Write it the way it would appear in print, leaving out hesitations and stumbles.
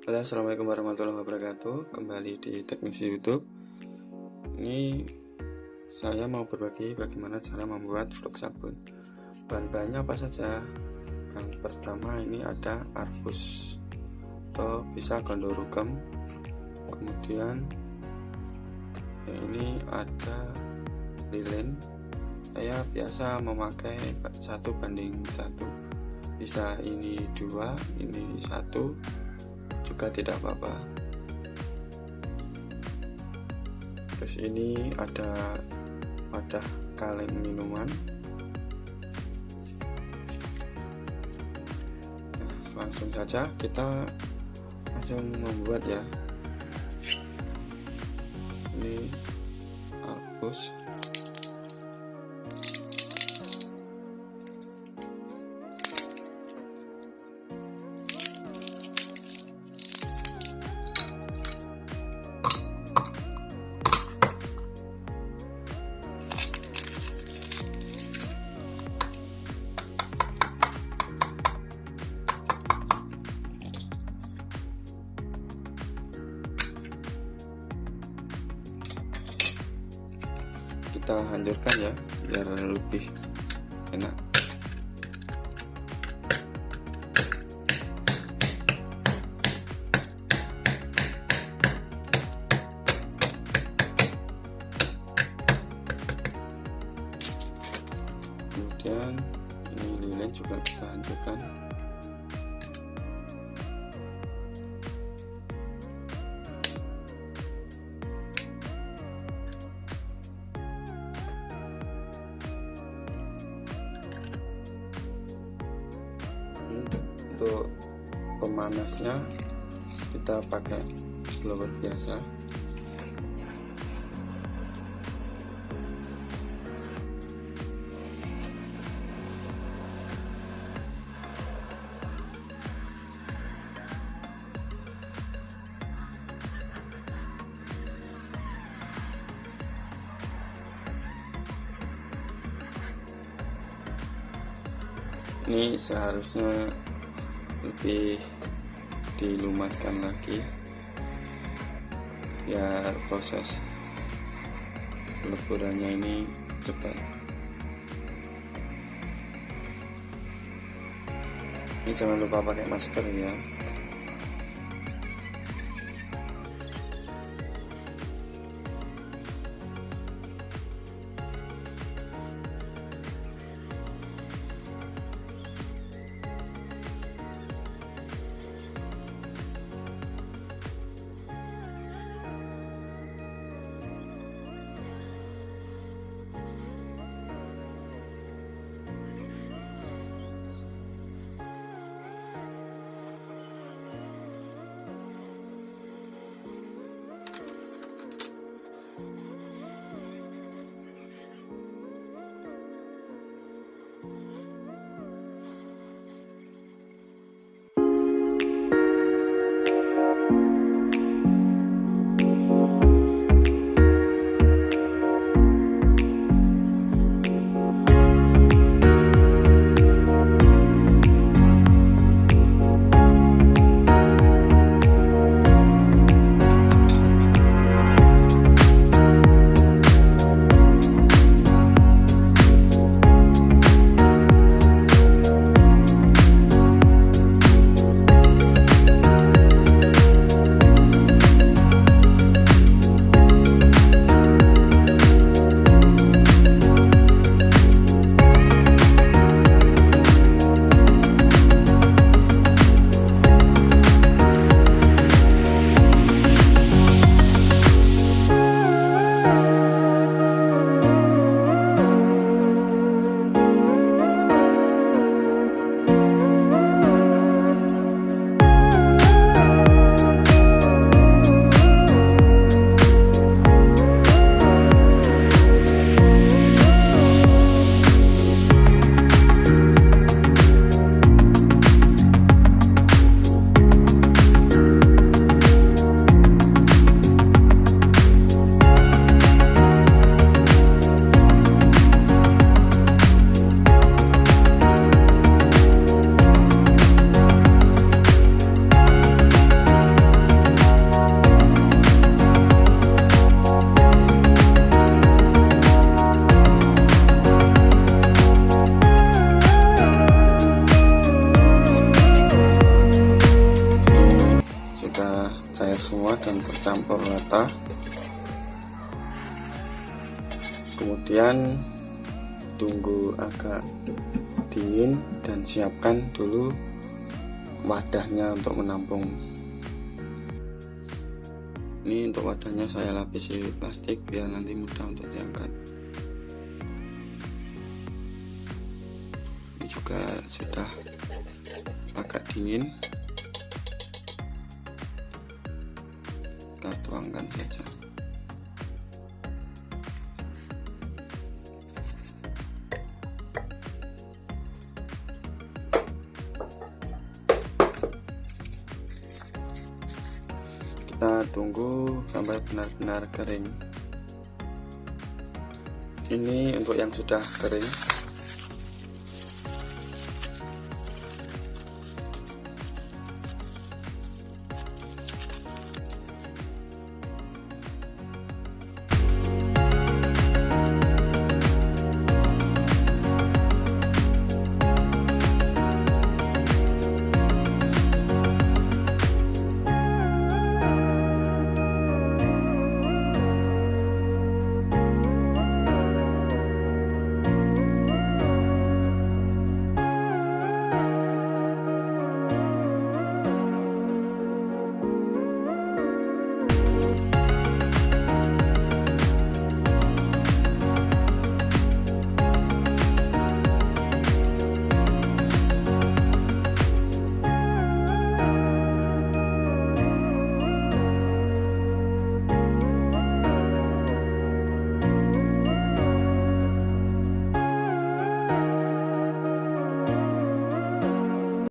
Halo, assalamualaikum warahmatullahi wabarakatuh. Kembali di teknisi YouTube. Ini saya mau berbagi bagaimana cara membuat flux sabun. Bahan-bahannya apa saja? Yang pertama ini ada arbus atau bisa gondorugem. Kemudian ini ada lilin. Saya biasa memakai 1:1. Bisa ini 2, ini 1 juga tidak apa-apa. Terus ini ada wadah kaleng minuman. Nah, langsung saja kita langsung membuat ya. Ini arbus. Kita hancurkan ya biar lebih enak. Kemudian ini lilin juga kita hancurkan. Untuk pemanasnya kita pakai blower biasa. Ini seharusnya lebih dilumatkan lagi biar proses peleburannya ini cepat. Ini jangan lupa pakai masker ya. cair semua dan tercampur rata. Kemudian tunggu agak dingin dan siapkan dulu wadahnya untuk menampung. Ini untuk wadahnya saya lapisi plastik biar nanti mudah untuk diangkat. Ini juga sudah agak dingin, kita tuangkan saja. Kita tunggu sampai benar-benar kering. Ini untuk yang sudah kering.